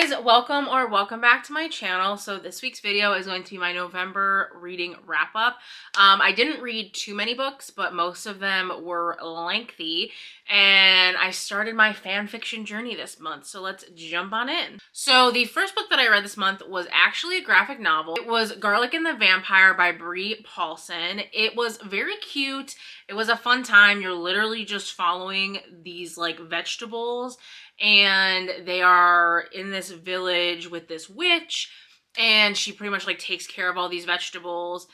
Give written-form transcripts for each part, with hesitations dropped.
guys, welcome back to my channel. So this week's video is going to be my November reading wrap up. I didn't read too many books, but most of them were lengthy, and I started my fan fiction journey this month, so let's jump on in. So the first book that I read this month was actually a graphic novel. It was Garlic and the Vampire by Brie Paulson. It was very cute. It was a fun time. You're literally just following these like vegetables, and they are in this village with this witch, and she pretty much like takes care of all these vegetables.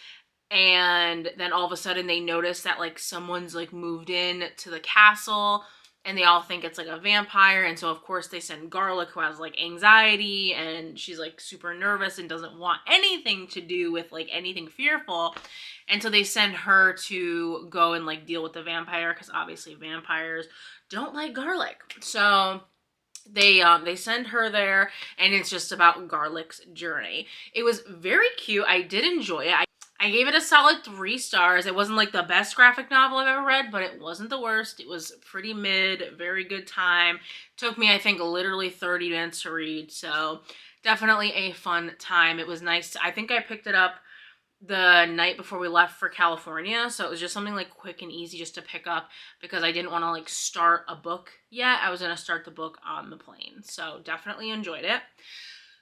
And then all of a sudden they notice that like someone's like moved in to the castle, and they all think it's like a vampire. And so of course they send Garlic, who has like anxiety, and she's like super nervous and doesn't want anything to do with like anything fearful. And so they send her to go and like deal with the vampire, because obviously vampires don't like garlic. So they send her there, and it's just about Garlic's journey. It was very cute. I did enjoy it. I gave it a solid 3 stars. It wasn't like the best graphic novel I've ever read, but it wasn't the worst. It was pretty mid, very good time. Took me, I think, literally 30 minutes to read, so definitely a fun time. It was nice. I think I picked it up the night before we left for California, so it was just something like quick and easy just to pick up, because I didn't want to like start a book yet. I was going to start the book on the plane, so definitely enjoyed it.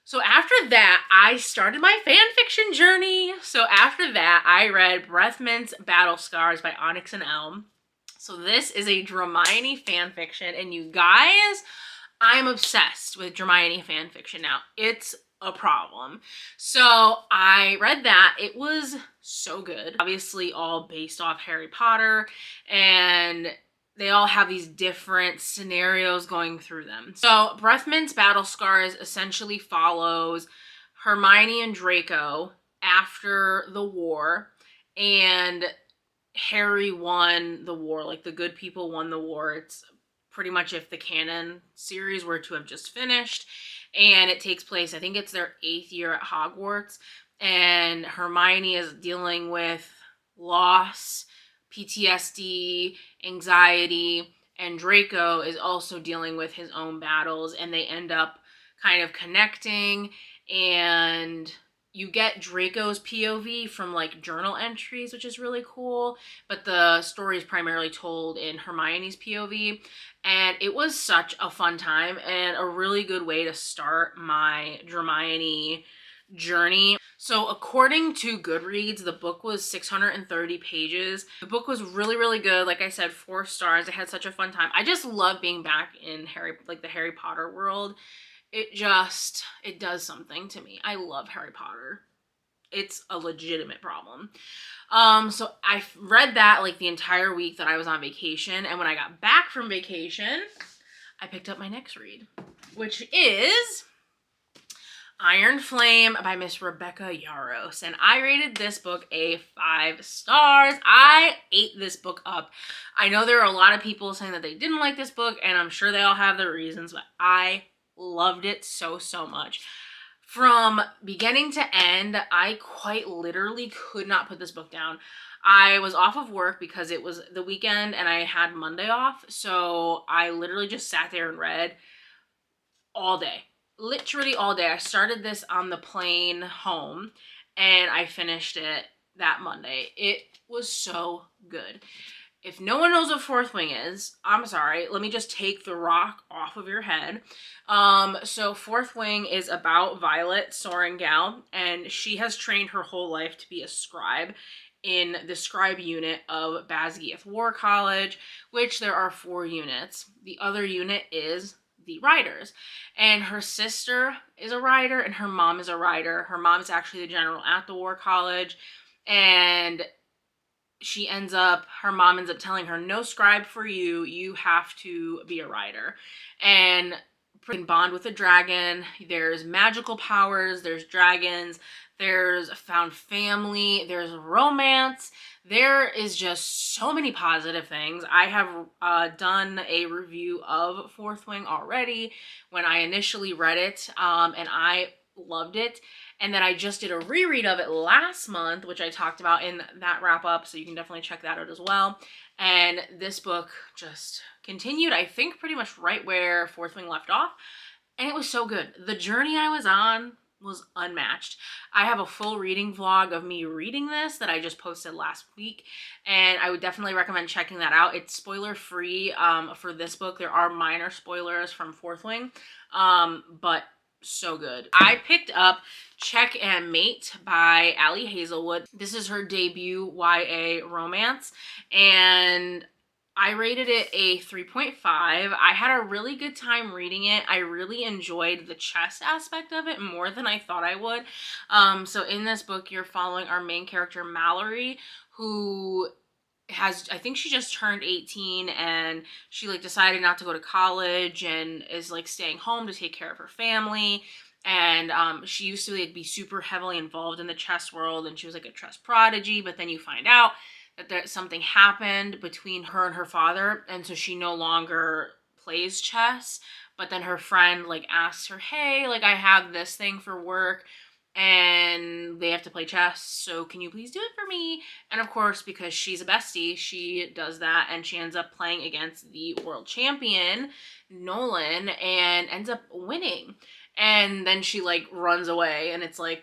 So after that, I started my fan fiction journey. So after that, I read Breathless Battle Scars by Onyx and Elm. So this is a Dramione fan fiction, and you guys, I'm obsessed with Dramione fan fiction now. It's a problem. So I read that. It was so good. Obviously all based off Harry Potter, and they all have these different scenarios going through them. So Breathless Battle Scars essentially follows Hermione and Draco after the war, and Harry won the war. Like, the good people won the war. It's pretty much if the canon series were to have just finished. And it takes place, I think it's their 8th year at Hogwarts, and Hermione is dealing with loss, PTSD, anxiety, and Draco is also dealing with his own battles, and they end up kind of connecting, and you get Draco's POV from like journal entries, which is really cool, but the story is primarily told in Hermione's POV. And it was such a fun time and a really good way to start my Dramione journey. So according to Goodreads, the book was 630 pages. The book was really, really good. Like I said, 4 stars. I had such a fun time. I just love being back in the Harry Potter world. It does something to me. I love Harry Potter. It's a legitimate problem. So I read that like the entire week that I was on vacation, and when I got back from vacation, I picked up my next read, which is Iron Flame by Miss Rebecca Yarros, and I rated this book a 5 stars. I ate this book up. I know there are a lot of people saying that they didn't like this book, and I'm sure they all have their reasons, but I loved it so much. From beginning to end, I quite literally could not put this book down. I was off of work because it was the weekend and I had Monday off, so I literally just sat there and read all day. Literally all day. I started this on the plane home, and I finished it that Monday. It was so good. If no one knows what Fourth Wing is, I'm sorry. Let me just take the rock off of your head. So Fourth Wing is about Violet Sorrengail, and she has trained her whole life to be a scribe in the scribe unit of Basgiath War College, which there are 4 units. The other unit is the Riders, and her sister is a rider and her mom is a rider. Her mom is actually the general at the War College, and her mom ends up telling her, no scribe for you, you have to be a rider. And can bond with a dragon. There's magical powers, there's dragons, there's found family, there's romance. There is just so many positive things. I have done a review of Fourth Wing already when I initially read it, and I loved it. And then I just did a reread of it last month, which I talked about in that wrap up, so you can definitely check that out as well. And this book just continued, I think, pretty much right where Fourth Wing left off. And it was so good. The journey I was on was unmatched. I have a full reading vlog of me reading this that I just posted last week, and I would definitely recommend checking that out. It's spoiler free for this book. There are minor spoilers from Fourth Wing, but so good. I picked up Check and Mate by Ali Hazelwood. This is her debut YA romance, and I rated it a 3.5. I had a really good time reading it. I really enjoyed the chess aspect of it more than I thought I would. So in this book, you're following our main character, Mallory, who I think she just turned 18, and she like decided not to go to college and is like staying home to take care of her family. And she used to like be super heavily involved in the chess world, and she was like a chess prodigy, but then you find out that something happened between her and her father, and so she no longer plays chess. But then her friend like asks her, hey, like I have this thing for work and they have to play chess, so can you please do it for me? And of course, because she's a bestie, she does that, and she ends up playing against the world champion, Nolan, and ends up winning. And then she like runs away, and it's like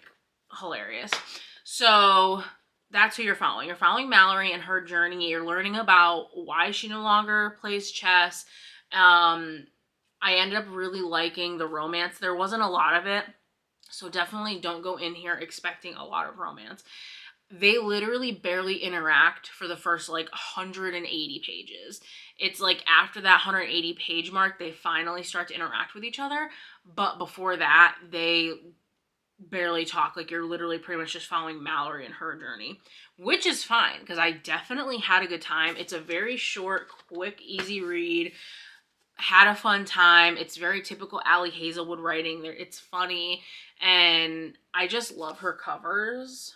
hilarious. So that's who you're following. You're following Mallory and her journey. You're learning about why she no longer plays chess. I ended up really liking the romance. There wasn't a lot of it, so definitely don't go in here expecting a lot of romance. They literally barely interact for the first like 180 pages. It's like after that 180 page mark, they finally start to interact with each other. But before that, they barely talk. Like you're literally pretty much just following Mallory and her journey, which is fine because I definitely had a good time. It's a very short, quick, easy read. Had a fun time. It's very typical Ali Hazelwood writing. It's funny, and I just love her covers.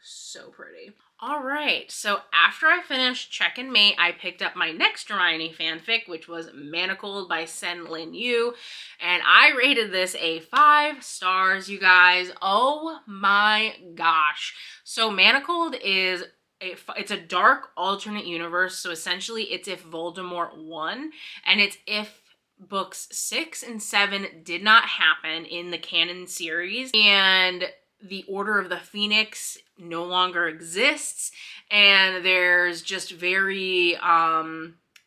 So pretty. All right, so after I finished Check and Mate, I picked up my next Dramione fanfic, which was Manacled by Sen Lin Yu, and I rated this a 5 stars, you guys. Oh my gosh. So Manacled is it's a dark alternate universe, so essentially it's if Voldemort won, and it's if books 6 and 7 did not happen in the canon series, and the Order of the Phoenix no longer exists, and there's just very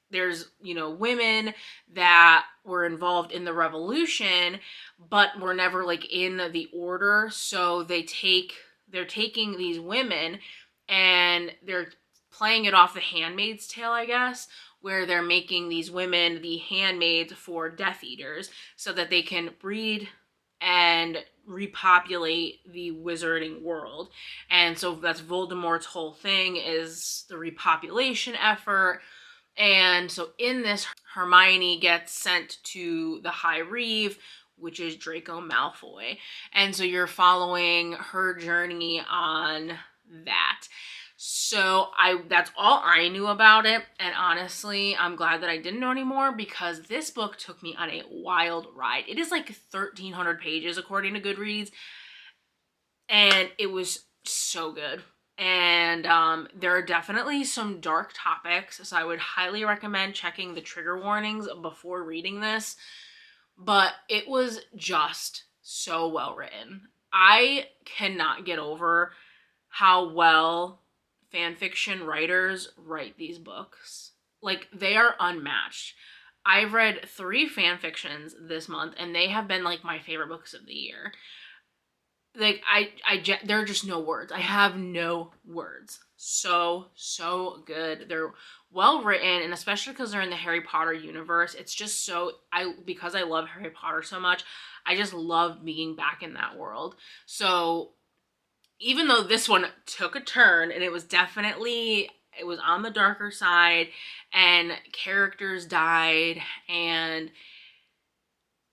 there's, you know, women that were involved in the revolution but were never like in the order, so they're taking these women and they're playing it off the Handmaid's Tale, I guess, where they're making these women the handmaids for Death Eaters so that they can breed and repopulate the wizarding world. And so that's Voldemort's whole thing, is the repopulation effort. And so in this, Hermione gets sent to the High Reeve, which is Draco Malfoy. And so you're following her journey on that. So that's all I knew about it, and honestly, I'm glad that I didn't know anymore because this book took me on a wild ride. It is like 1,300 pages according to Goodreads, and it was so good. And there are definitely some dark topics, so I would highly recommend checking the trigger warnings before reading this, but it was just so well written. I cannot get over how well fanfiction writers write these books. Like, they are unmatched. I've read 3 fanfictions this month, and they have been like my favorite books of the year. Like, there are just no words. I have no words. So good. They're well written, and especially because they're in the Harry Potter universe, it's just so, because I love Harry Potter so much, I just love being back in that world. So even though this one took a turn, and it was on the darker side, and characters died, and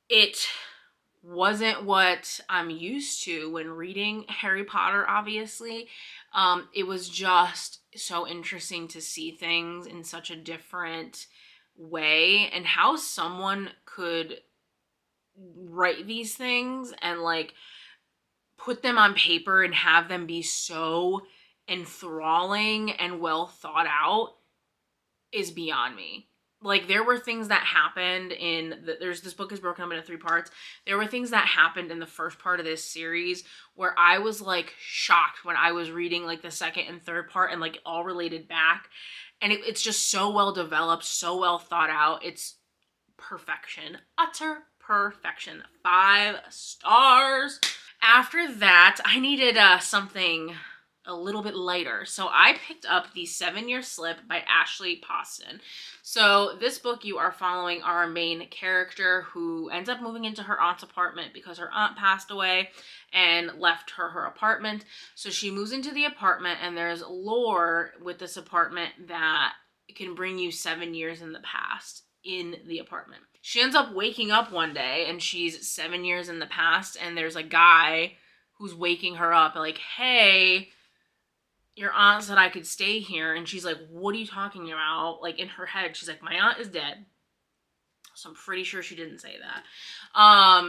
it wasn't what I'm used to when reading Harry Potter, obviously. It was just so interesting to see things in such a different way, and how someone could write these things and like put them on paper and have them be so enthralling and well thought out is beyond me. like, there were things that happened in this book is broken up into 3 parts. There were things that happened in the first part of this series where I was, like, shocked when I was reading, like, the second and third part, and, like, all related back. And it's just so well developed, so well thought out. It's perfection. Utter perfection. 5 stars. After that, I needed something a little bit lighter. So I picked up the 7-Year Slip by Ashley Poston. So this book, you are following our main character who ends up moving into her aunt's apartment because her aunt passed away and left her apartment. So she moves into the apartment, and there's lore with this apartment that can bring you 7 years in the past in the apartment. She ends up waking up one day and she's 7 years in the past, and there's a guy who's waking her up like, hey, your aunt said I could stay here. And she's like, what are you talking about? Like, in her head, she's like, my aunt is dead. So I'm pretty sure she didn't say that.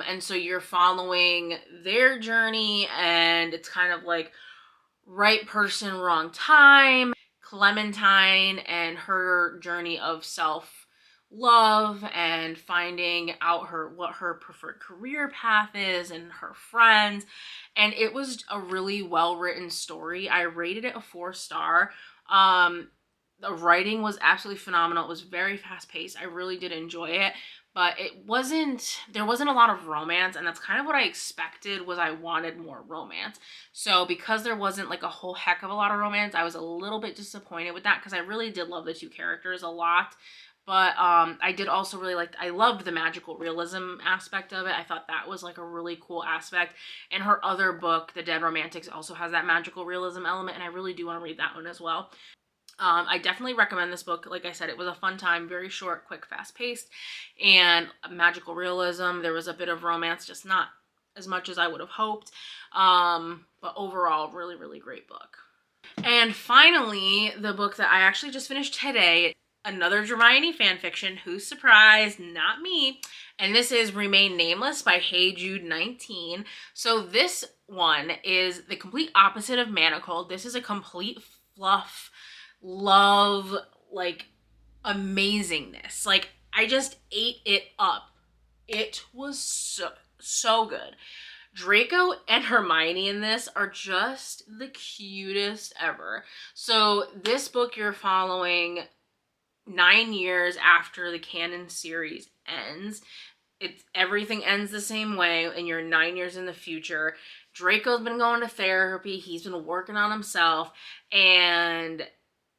And so you're following their journey, and it's kind of like right person, wrong time. Clementine and her journey of self-love and finding out what her preferred career path is, and her friends. And it was a really well-written story. I rated it a 4-star. The writing was absolutely phenomenal. It was very fast-paced. I really did enjoy it. But there wasn't a lot of romance, and that's kind of what I expected. Was I wanted more romance. So because there wasn't like a whole heck of a lot of romance, I was a little bit disappointed with that, because I really did love the 2 characters a lot. But I did also really I loved the magical realism aspect of it. I thought that was like a really cool aspect. And her other book, The Dead Romantics, also has that magical realism element, and I really do want to read that one as well. I definitely recommend this book. Like I said, it was a fun time, very short, quick, fast-paced, and magical realism. There was a bit of romance, just not as much as I would have hoped. But overall, really, really great book. And finally, the book that I actually just finished today, another Dramione fanfiction. Who's surprised? Not me. And this is Remain Nameless by Hey Jude 19. So this one is the complete opposite of Manacled. This is a complete fluff, love, like, amazingness. Like, I just ate it up. It was so good. Draco and Hermione in this are just the cutest ever. So this book, you're following 9 years after the canon series ends. Everything ends the same way, and you're 9 years in the future. Draco's been going to therapy. He's been working on himself, and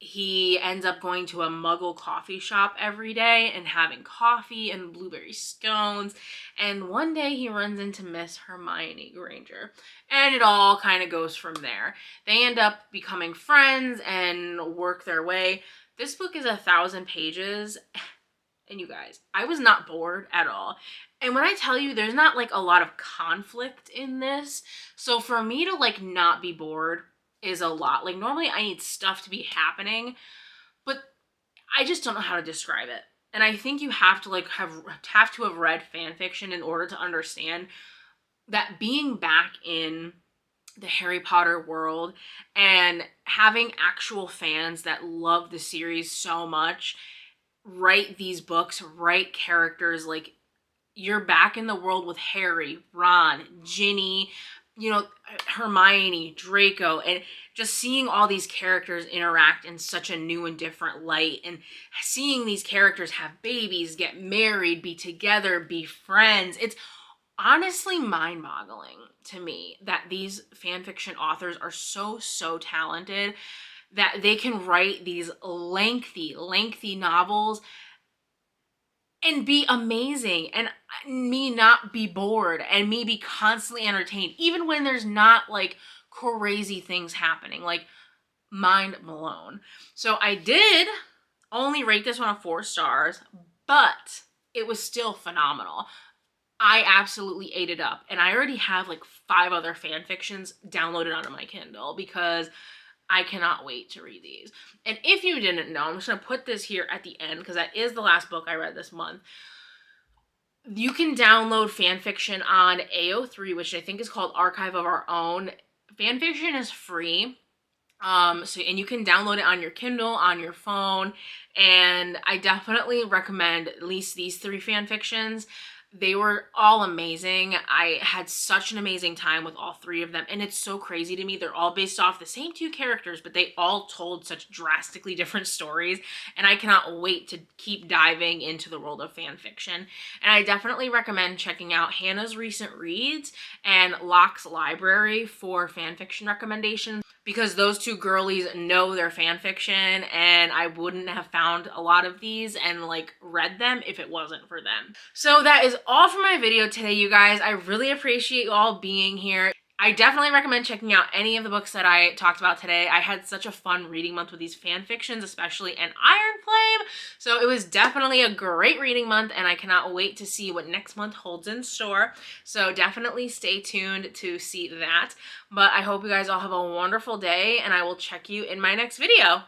he ends up going to a Muggle coffee shop every day and having coffee and blueberry scones. And one day he runs into Miss Hermione Granger, and it all kind of goes from there. They end up becoming friends and work their way. This book is 1,000 pages, and you guys, I was not bored at all. And when I tell you, there's not like a lot of conflict in this, so for me to like not be bored is a lot. Like, normally I need stuff to be happening, but I just don't know how to describe it. And I think you have to like have read fan fiction in order to understand that being back in the Harry Potter world and having actual fans that love the series so much write these books, write characters, like, you're back in the world with Harry, Ron, Ginny, you know, Hermione, Draco, and just seeing all these characters interact in such a new and different light, and seeing these characters have babies, get married, be together, be friends. It's honestly mind-boggling to me that these fanfiction authors are so talented that they can write these lengthy novels and be amazing, and me not be bored, and me be constantly entertained, even when there's not like crazy things happening. Like, mind blown. So I did only rate this one a 4 stars, but it was still phenomenal. I absolutely ate it up, and I already have like 5 other fan fictions downloaded onto my Kindle because I cannot wait to read these. And if you didn't know, I'm just going to put this here at the end because that is the last book I read this month. You can download fanfiction on AO3, which I think is called Archive of Our Own. Fanfiction is free. And you can download it on your Kindle, on your phone, and I definitely recommend at least these 3 fan fictions. They were all amazing. I had such an amazing time with all 3 of them, and it's so crazy to me. They're all based off the same 2 characters, but they all told such drastically different stories, and I cannot wait to keep diving into the world of fan fiction. And I definitely recommend checking out Hannah's Recent Reads and Locke's Library for fan fiction recommendations, because those 2 girlies know their fan fiction, and I wouldn't have found a lot of these and like read them if it wasn't for them. So that is all for my video today, you guys. I really appreciate you all being here. I definitely recommend checking out any of the books that I talked about today. I had such a fun reading month with these fan fictions, especially an Iron Flame. So it was definitely a great reading month, and I cannot wait to see what next month holds in store. So definitely stay tuned to see that. But I hope you guys all have a wonderful day, and I will check you in my next video.